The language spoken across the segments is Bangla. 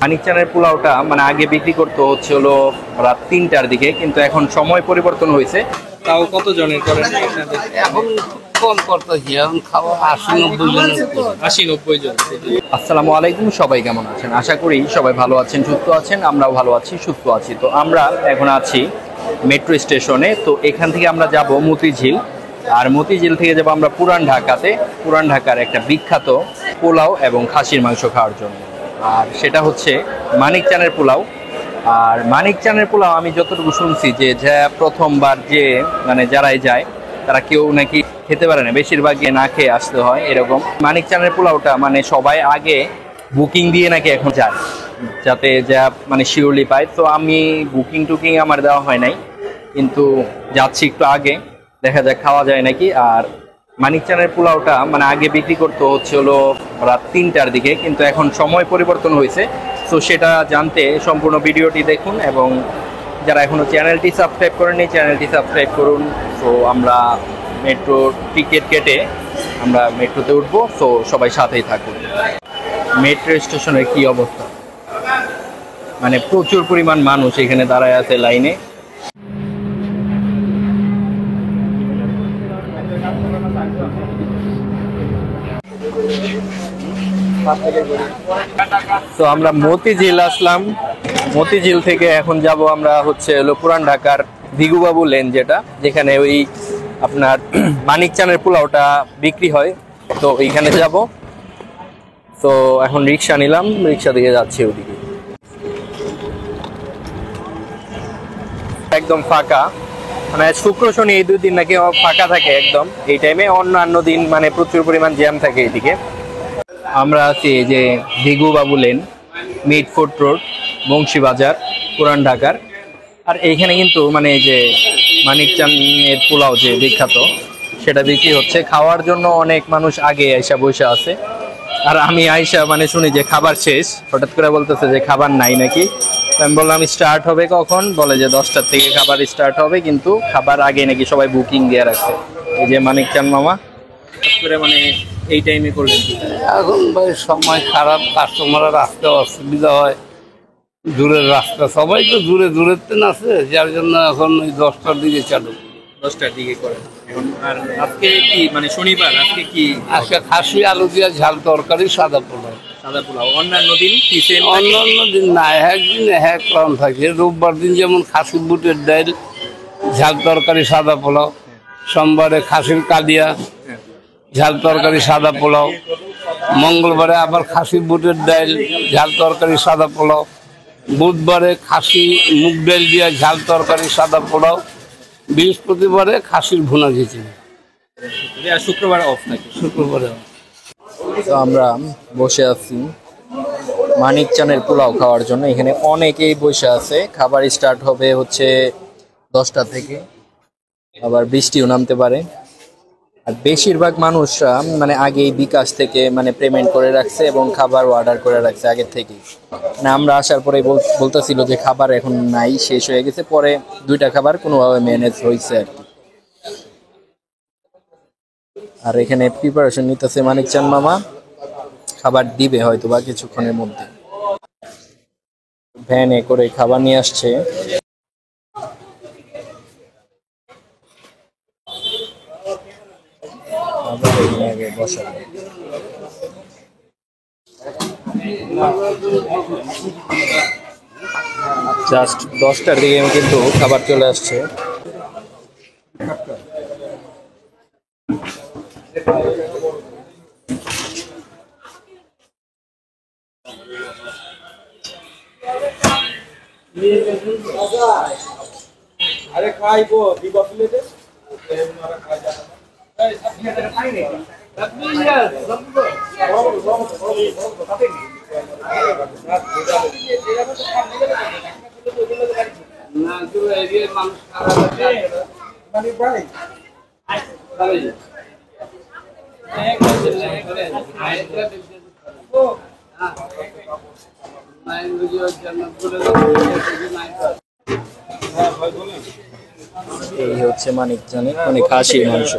মানিক চানের পোলাওটা মানে আগে বিক্রি করতে হচ্ছে হলো রাত ৩টার দিকে, কিন্তু এখন সময় পরিবর্তন হয়েছে। তাও কত জনের করেন? এখন কম করতেছি, এখন খাওয়া ৮০-৯০ জন। আসসালামু আলাইকুম, সবাই কেমন আছেন? আশা করি সবাই ভালো আছেন, সুস্থ আছেন। আমরাও ভালো আছি, সুস্থ আছি। তো আমরা এখন আছি মেট্রো স্টেশনে। তো এখান থেকে আমরা যাব মতিঝিল, আর মতিঝিল থেকে যাব আমরা পুরান ঢাকাতে। পুরান ঢাকার একটা বিখ্যাত পোলাও এবং খাসির মাংস খাওয়ার জন্য, আর সেটা হচ্ছে মানিক চানের পোলাও। আর মানিক চানের পোলাও আমি যতটুকু শুনছি যে প্রথমবার যে মানে যারাই যায় তারা কেউ নাকি খেতে পারে না, বেশিরভাগই না খেয়ে আসতে হয় এরকম। মানিক চানের পোলাওটা মানে সবাই আগে বুকিং দিয়ে নাকি এখন যায়, যাতে যা মানে শিওরলি পায়। তো আমি বুকিং আমার দেওয়া হয় নাই, কিন্তু যাচ্ছি একটু আগে, দেখা যাক খাওয়া যায় নাকি। আর মানিক চানের পোলাওটা মানে আগে বিক্রি করতে হচ্ছে হলো রাত ৩টার দিকে, কিন্তু এখন সময় পরিবর্তন হয়েছে। তো সেটা জানতে সম্পূর্ণ ভিডিওটি দেখুন, এবং যারা এখনও চ্যানেলটি সাবস্ক্রাইব করেননি চ্যানেলটি সাবস্ক্রাইব করুন। তো আমরা মেট্রো টিকিট কেটে আমরা মেট্রোতে উঠবো, তো সবাই সাথেই থাকুন। মেট্রো স্টেশনের কি অবস্থা, মানে প্রচুর পরিমাণ মানুষ এখানে দাঁড়ায় আছে লাইনে। তো আমরা মতিঝিল আসলাম, মতিঝিল থেকে এখন যাব আমরা হচ্ছে হলো পুরান ঢাকার দিগুবাবু লেন, যেখানে ওই আপনার মানিক চানের পোলাওটা বিক্রি হয়। তো ওইখানে যাব। তো এখন রিক্সা নিলাম, রিক্সা দিকে যাচ্ছি ওদিকে। একদম ফাঁকা, মানে শুক্র শনি এই 2 দিন নাকি ফাঁকা থাকে একদম এই টাইমে। অন্যান্য দিন মানে প্রচুর পরিমাণ জ্যাম থাকে এইদিকে। আমরা আছি এই যে দিগুবাবু লেন, মিটফোর্ট রোড, বংশীবাজার, পুরান ঢাকার। আর এইখানে কিন্তু মানে এই যে মানিক চানের পোলাও যে বিখ্যাত সেটা বিক্রি হচ্ছে। খাওয়ার জন্য অনেক মানুষ আগে আইসা বসে আছে। আর আমি আইসা মানে শুনি যে খাবার শেষ, হঠাৎ করে বলতেছে যে খাবার নাই নাকি। আমি বললাম স্টার্ট হবে কখন, বলে যে 10টার থেকে খাবার স্টার্ট হবে, কিন্তু খাবার আগে নাকি সবাই বুকিং দিয়ে রাখছে। এই যে মানিক চান মামা মানে এই টাইমে করলেন। এখন ভাই সময় খারাপ, কাস্টমারের আসতে অসুবিধা হয়, দূরের রাস্তা, সবাই তো দূরে আছে, যার জন্য এখন ওই 10টার দিকে চালু। 10টার দিকে করেন এখন। আর আজকে কি মানে শনিবার, আজকে কি? আজকে খাসি আলু দিয়া ঝাল তরকারি, সাদা পোলাও। সাদা পোলাও। অন্যান্য দিন কি? অন্যান্য দিন না, একদিন এক রকম থাকে। রোববার দিন যেমন খাসি বুটের ডাল, ঝাল তরকারি, সাদা পোলাও। সোমবারে খাসির কালিয়া, ঝাল তরকারি, সাদা পোলাও। মঙ্গলবারে আবার খাসি বুটের ডাল, ঝাল তরকারি, সাদা পোলাও। বুধবারে খাসি মুগ ডাল দিয়া ঝাল তরকারি, সাদা পোলাও। বৃহস্পতিবারে খাসির ভুনা খিচুড়ি। শুক্রবার অফ থাকে। শুক্রবারে। তো আমরা বসে আছি মানিক চানের পোলাও খাওয়ার জন্য। এখানে অনেকেই বসে আছে। খাবার স্টার্ট হবে হচ্ছে 10টা থেকে, আবার বৃষ্টিও নামতে পারে। আর বেশিরভাগ মানুষরা মানে আগেই বিকাশ থেকে মানে পেমেন্ট করে রাখছে এবং খাবার অর্ডার করে রাখছে আগের থেকেই। মানে আমরা আসার পরে বলতেছিল যে খাবার এখন নাই, শেষ হয়ে গেছে। পরে 2টা খাবার কোনোভাবে ম্যানেজ হয়েছে আর কি। আর এখানে প্রিপারেশন নিতেছে মানিক চান মামা, খাবার দিবে হয়তো বা কিছুক্ষণের মধ্যে। ভ্যানে করে খাবার নিয়ে আসছে। জাস্ট 10টার দিকে কিন্তু খাবার চলে আসছে। আরে খাইবো দিবা প্লেটে। এই হচ্ছে মানিকজানের মানে খাসির মাংস।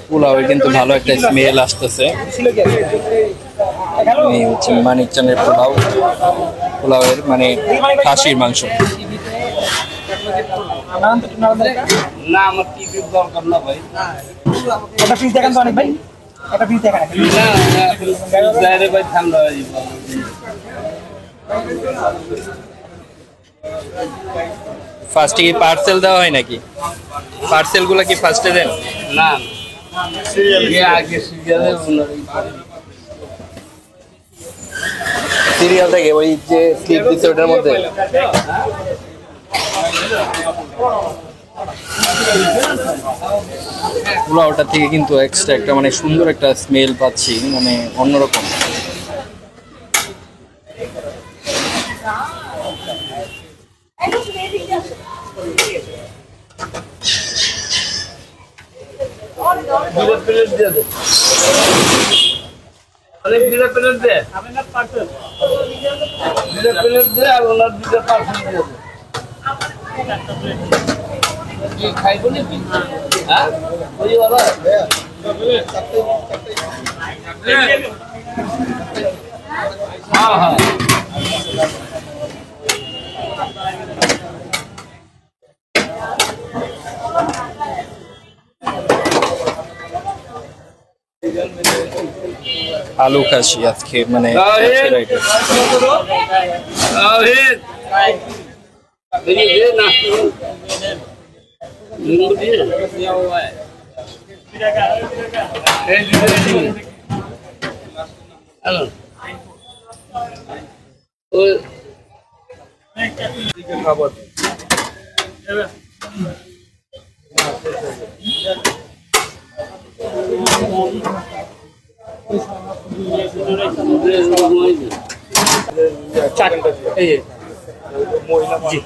পোলাওয়ের কিন্তু ভালো একটা স্মেল আসতেছে। এই হচ্ছে মানিকজানের পোলাও, পোলাওয়ের মানে খাসির মাংস। না আমার টিকিট দরকার না ভাই। একটা পিস দেখান তো অনেক ভাই, একটা পিস দেখান। না ভাই ঠান্ডা হয়ে যাবে। ফার্স্টে কি পার্সেল দেওয়া হয় নাকি? পার্সেল গুলা কি ফার্স্টে দেন? না আগে সিরিয়ালে সিরিয়াল থেকে ওই যে স্লিপ দিচ্ছে ওটার মধ্যে। পোলাওটা থেকে কিন্তু এক্সট্রা একটা মানে সুন্দর একটা স্মেল পাচ্ছি, মানে অন্যরকম। দুটো প্লেট দিয়ে দে, অনেক দুটো প্লেট দে, দুটো প্লেট দে আর ওনার দুটো পার্সেল দিয়ে দে। কি খাইবো নাকি? হ্যাঁ ওই বাবা হ্যাঁ হ্যাঁ আলু খাসি আজকে মানে আজকের item। তাওহীদ এই যে না লিঙ্গ দিয়ে এই দিকে হ্যালো ওই খাবার এই যে মহিলা জি।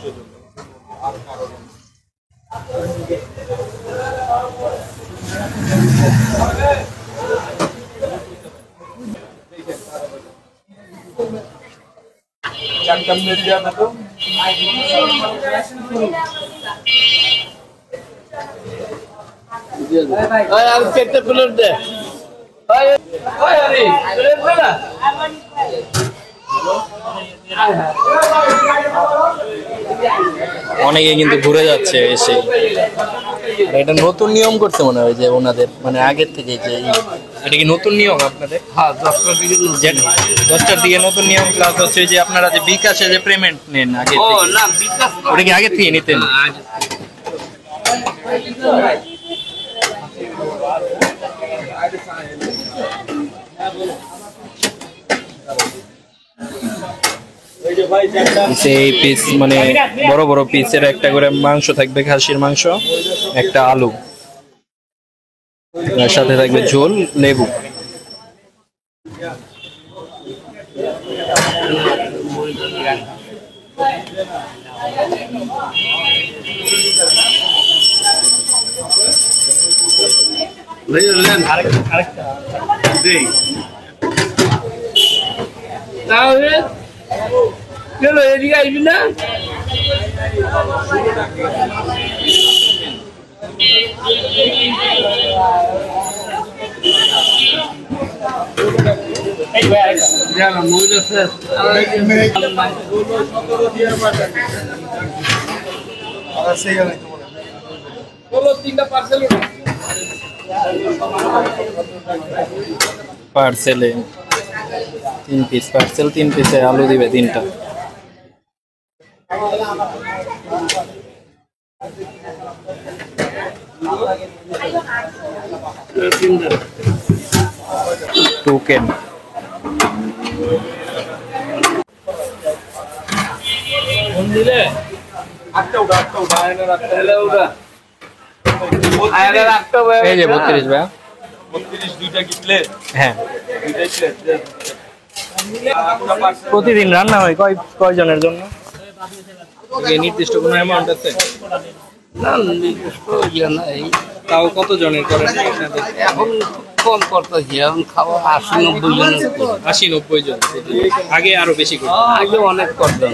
চারটা প্লেট দেওয়া তো ওই আর কেটে প্লেট দে ওই ওই আরে প্লেট দে না অনেকে কিন্তু ঘুরে যাচ্ছে এসে। আর এটা নতুন নিয়ম করতে মনে হয় যে ওনাদের মানে আগের থেকে যে এটা কি নতুন নিয়ম আপনাদের? হ্যাঁ 10টার দিকে যে 10টার দিকে নতুন নিয়ম, প্লাস হচ্ছে যে আপনারা যে বিকাশে যে পেমেন্ট নেন আগে ও থেকে, না বিকাশ ওটা কি আগে থেকে নিতেন? এই পিস মানে বড় বড় পিসের একটা করে মাংস থাকবে, খাসির মাংস, একটা আলু, তার সাথে থাকবে ঝোল, লেবু। লেন আরেকটা দেই তাহলে চলো এদিকে আসবি না জানো মহিলা স্যার বলো 3টা পার্সেল পার্সেলে 3 পিস, পার্সেল 3 পিসে আলু দিবে 3টা। টোকেন দিলে আটটা উঠা আয়নার আটটা ওটা আরে রাখতে হবে এই যে 32 ভাইয়া। 32 দুইটা কি প্লেট? হ্যাঁ, দুইটাই প্লেট। প্রতিদিন রান্না হয় কয়জনের জন্য? নির্দিষ্ট কোনো অ্যামাউন্ট আছে? না নির্দিষ্ট ইয়ে নাই তাও কত জনের করেন আপনাদের? এখন কম করতেছি, এখন খাওয়া 80-90 জনের করি। 80-90 জন। আগে আরো বেশি করতেন। আগে অনেক করতাম,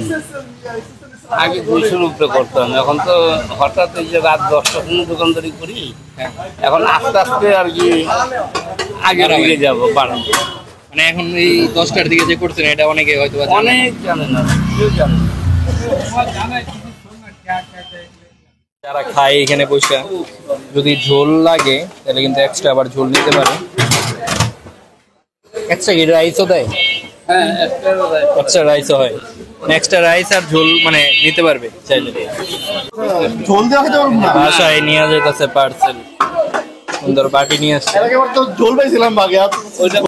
আগে 200-র উপরে করতাম। এখন তো হঠাৎ এই যে রাত 10টার সময় দোকানদারি করি, হ্যাঁ। এখন আস্তে আস্তে আর কি আগের দিকে যাবো বাড়াবো। মানে এখন এই 10টার দিকে যে করছেন এটা অনেকে হয়তো বা জানে না। অনেক জানে না, কেউ জানে না। যারা খায় এখানে বসে যদি ঝোল লাগে তাহলে কিন্তু এক্সট্রা আবার ঝোল নিতে পারে। এক্সট্রা কি রাইসও দেয়? হ্যাঁ, এক্সট্রা রাইসও হয়, এক্সট্রা রাইস আর ঝোল মানে নিতে পারবে চাইলে। ঝোল দেওয়া খেতে পারবো না। বাসায় নিয়ে যেতেছে পার্সেল, সুন্দর বাটি নিয়ে আসছে। এবার তো ঝোল পাইছিলাম বাগে ওইটা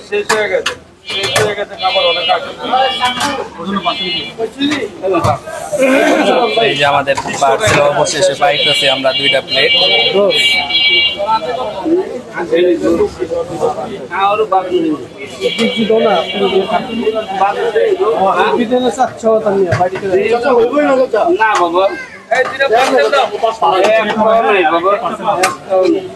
শেষ হয়ে গেছে খাবার অনেক আগে এই যে আমাদের পার্সেল অবশেষে পাইতেছে আমরা 2টা প্লেট। না বাবা, একটাও নেই বাবা, একটাও নেই।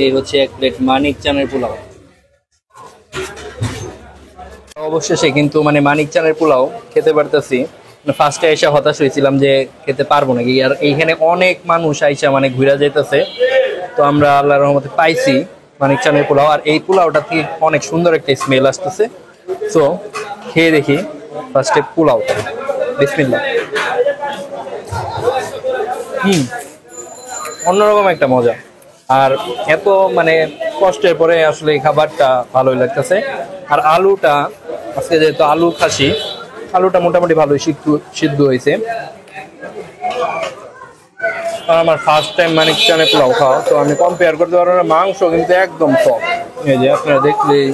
এই হচ্ছে 1 প্লেট মানিক চানের পোলাও। অবশেষে কিন্তু মানে মানিক চানের পোলাও খেতে পারতেছি। ফার্স্টে এসে হতাশ হয়েছিলাম যে খেতে পারবো নাকি, আর এইখানে অনেক মানুষ আইসা মানে ঘুরা যেতেছে। তো আমরা আল্লাহর রহমতে পাইছি মানিক চানের পোলাও, আর এই পোলাওটা থেকে অনেক সুন্দর একটা স্মেল আসতেছে। তো খেয়ে দেখি ফার্স্টে পোলাও, বিসমিল্লাহ। অন্যরকম একটা মজা, আর এত মানে কষ্টের পরে আসলে এই খাবারটা ভালোই লাগতেছে। আর আলুটা আজকে যেহেতু আলু খাসি, আলুটা মোটামুটি ভালোই সিদ্ধ হয়েছে। আমার ফার্স্ট টাইম মানিক চানের পোলাও খাওয়া, তো আমি কম্পেয়ার করতে পারবো না। মাংস কিন্তু একদম সফট, এই যে আপনারা দেখলেই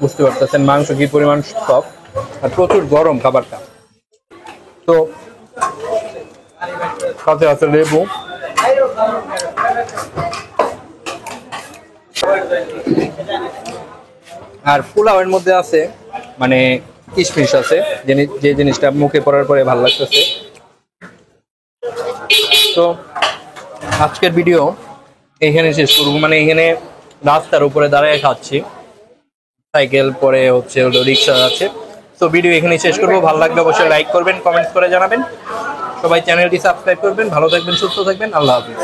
বুঝতে পারতেছেন মাংস কি পরিমাণ সফট, আর প্রচুর গরম খাবারটা। তো সাথে আছে লেবু। আর পোলাওয়ের মধ্যে আছে মানে কিশমিশ আছে, যে জিনিসটা মুখে পড়ার পরে ভালো লাগতেছে। তো আজকের ভিডিও এখানে শেষ করবো। মানে এখানে রাস্তার উপরে দাঁড়ায় খাচ্ছি, সাইকেল পরে হচ্ছে হলো রিক্সা আছে। তো ভিডিও এখানে শেষ করবো। ভালো লাগলে অবশ্যই লাইক করবেন, কমেন্টস করে জানাবেন। সবাই চ্যানেলটি সাবস্ক্রাইব করবেন। ভালো থাকবেন, সুস্থ থাকবেন। আল্লাহ হাফিজ।